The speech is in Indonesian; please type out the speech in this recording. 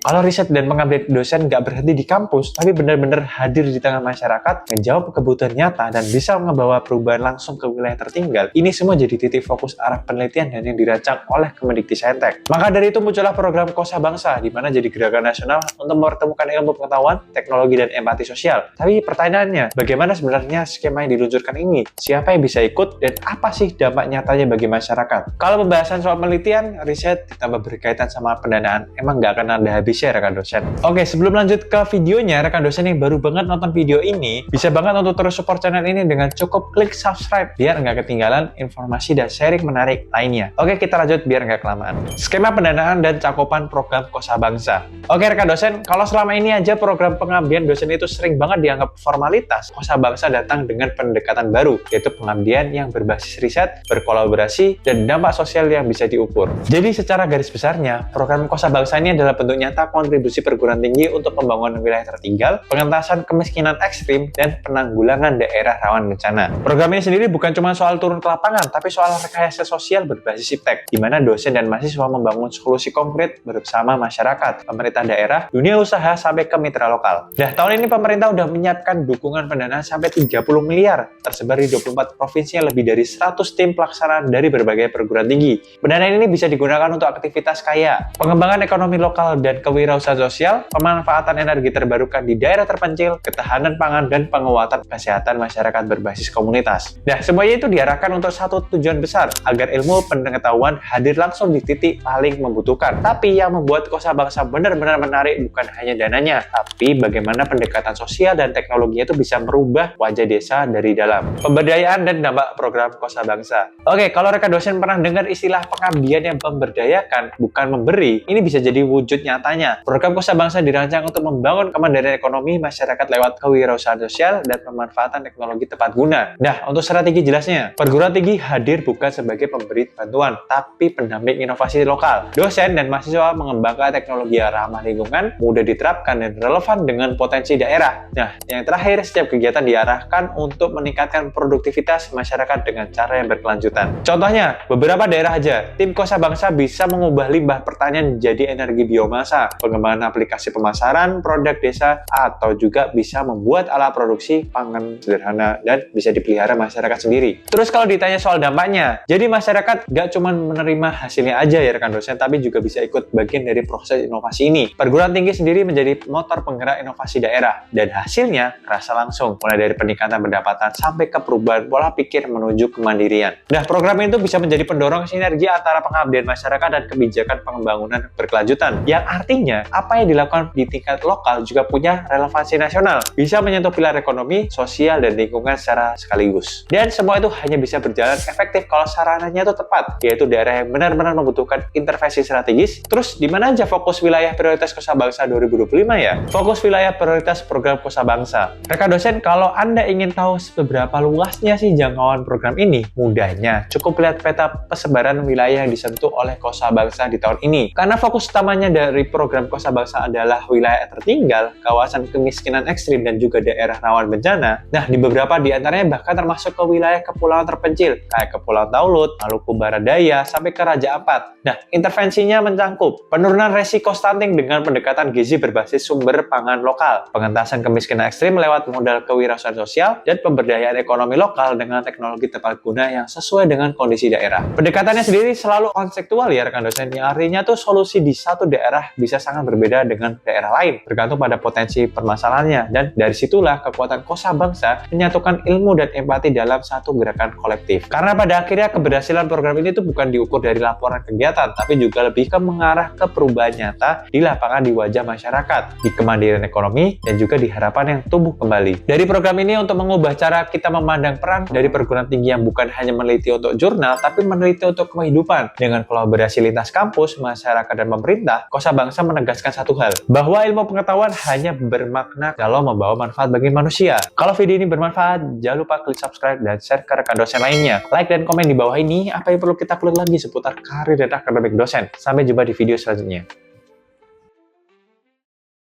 Kalau riset dan pengabdian dosen nggak berhenti di kampus, tapi benar-benar hadir di tengah masyarakat, menjawab kebutuhan nyata, dan bisa membawa perubahan langsung ke wilayah tertinggal, ini semua jadi titik fokus arah penelitian dan yang dirancang oleh Kemendikbudristek. Maka dari itu muncullah program Kosa Bangsa, di mana jadi gerakan nasional untuk mempertemukan ilmu pengetahuan, teknologi, dan empati sosial. Tapi pertanyaannya, bagaimana sebenarnya skema yang diluncurkan ini? Siapa yang bisa ikut, dan apa sih dampak nyatanya bagi masyarakat? Kalau pembahasan soal penelitian, riset, ditambah berkaitan sama pendanaan, emang nggak akan ada habisnya rekan dosen. Oke, sebelum lanjut ke videonya, rekan dosen yang baru banget nonton video ini, bisa banget untuk terus support channel ini dengan cukup klik subscribe, biar nggak ketinggalan informasi dan sharing menarik lainnya. Oke, kita lanjut biar nggak kelamaan. Skema pendanaan dan cakupan program Kosa Bangsa. Oke, rekan dosen, kalau selama ini aja program pengabdian dosen itu sering banget dianggap formalitas, Kosa Bangsa datang dengan pendekatan baru, yaitu pengabdian yang berbasis riset, berkolaborasi, dan dampak sosial yang bisa diukur. Jadi secara garis besarnya, program Kosa Bangsa ini adalah bentuk nyata kontribusi perguruan tinggi untuk pembangunan wilayah tertinggal, pengentasan kemiskinan ekstrim, dan penanggulangan daerah rawan bencana. Program ini sendiri bukan cuma soal turun ke lapangan, tapi soal rekayasa sosial berbasis iptek, di mana dosen dan mahasiswa membangun solusi konkret bersama masyarakat, pemerintah daerah, dunia usaha, sampai ke mitra lokal. Nah, tahun ini pemerintah udah menyiapkan dukungan pendanaan sampai 30 miliar, tersebar di 24 provinsi yang lebih dari 100 tim pelaksanaan dari berbagai perguruan tinggi. Pendanaan ini bisa digunakan untuk aktivitas kayak pengembangan ekonomi lokal dan kewirausahaan sosial, pemanfaatan energi terbarukan di daerah terpencil, ketahanan pangan, dan penguatan kesehatan masyarakat berbasis komunitas. Nah, semuanya itu diarahkan untuk satu tujuan besar, agar ilmu pengetahuan hadir langsung di titik paling membutuhkan. Tapi yang membuat Kosa Bangsa benar-benar menarik bukan hanya dananya, tapi bagaimana pendekatan sosial dan teknologinya itu bisa merubah wajah desa dari dalam. Pemberdayaan dan dampak program Kosa Bangsa. Oke, kalau rekan dosen pernah dengar istilah pengabdian yang memberdayakan, bukan memberi, ini bisa jadi wujud nyatanya. Program Kosa Bangsa dirancang untuk membangun kemandirian ekonomi masyarakat lewat kewirausahaan sosial dan pemanfaatan teknologi tepat guna. Nah, untuk strategi jelasnya, perguruan tinggi hadir bukan sebagai pemberi bantuan, tapi pendamping inovasi lokal. Dosen dan mahasiswa mengembangkan teknologi yang ramah lingkungan, mudah diterapkan, dan relevan dengan potensi daerah. Nah, yang terakhir, setiap kegiatan diarahkan untuk meningkatkan produktivitas masyarakat dengan cara yang berkelanjutan. Contohnya, beberapa daerah aja, tim Kosa Bangsa bisa mengubah limbah pertanian menjadi energi biomasa, pengembangan aplikasi pemasaran produk desa, atau juga bisa membuat alat produksi pangan sederhana dan bisa dipelihara masyarakat sendiri. Terus kalau ditanya soal dampaknya, jadi masyarakat nggak cuma menerima hasilnya aja ya rekan dosen, tapi juga bisa ikut bagian dari proses inovasi ini. Perguruan tinggi sendiri menjadi motor penggerak inovasi daerah, dan hasilnya terasa langsung, mulai dari peningkatan pendapatan sampai ke perubahan pola pikir menuju kemandirian. Nah, program itu bisa menjadi pendorong sinergi antara pengabdian masyarakat dan kebijakan pembangunan berkelanjutan, yang artinya apa yang dilakukan di tingkat lokal juga punya relevansi nasional, bisa menyentuh pilar ekonomi, sosial, dan lingkungan secara sekaligus. Dan semua itu hanya bisa berjalan efektif kalau sarananya itu tepat, yaitu daerah yang benar-benar membutuhkan intervensi strategis. Terus di mana aja fokus wilayah prioritas Kosa Bangsa 2025 ya? Fokus wilayah prioritas program Kosa Bangsa. Rekan dosen, kalau Anda ingin tahu seberapa luasnya sih jangkauan program ini, mudahnya cukup lihat peta persebaran wilayah yang disentuh oleh Kosa Bangsa di tahun ini. Karena fokus utamanya dari program Kosa Bangsa adalah wilayah tertinggal, kawasan kemiskinan ekstrim, dan juga daerah rawan bencana. Nah, di beberapa di antaranya bahkan termasuk ke wilayah kepulauan terpencil, kayak Kepulauan Taulut, Maluku Barat Daya, sampai ke Raja Ampat. Nah, intervensinya mencangkup penurunan resiko stunting dengan pendekatan gizi berbasis sumber pangan lokal, pengentasan kemiskinan ekstrim lewat modal kewirausahaan sosial, dan pemberdayaan ekonomi lokal dengan teknologi tepat guna yang sesuai dengan kondisi daerah. Pendekatannya sendiri selalu konseptual ya rekan dosen, yang artinya tuh solusi di satu daerah bisa sangat berbeda dengan daerah lain, bergantung pada potensi permasalahannya, dan dari situlah kekuatan Kosa Bangsa menyatukan ilmu dan empati dalam satu gerakan kolektif. Karena pada akhirnya keberhasilan program ini tuh bukan diukur dari laporan kegiatan, tapi juga lebih ke mengarah ke perubahan nyata di lapangan di wajah masyarakat, di kemandirian ekonomi, dan juga di harapan yang tumbuh kembali. Dari program ini untuk mengubah cara kita memandang peran dari perguruan tinggi yang bukan hanya meneliti untuk jurnal, tapi meneliti untuk kehidupan. Dengan kolaborasi lintas kampus, masyarakat, dan pemerintah, Kosa Bangsa menegaskan satu hal, bahwa ilmu pengetahuan hanya bermakna kalau membawa manfaat bagi manusia. Kalau video ini bermanfaat, jangan lupa klik subscribe dan share ke rekan dosen lainnya. Like dan komen di bawah ini apa yang perlu kita kulik lagi seputar karir dan akademik dosen. Sampai jumpa di video selanjutnya.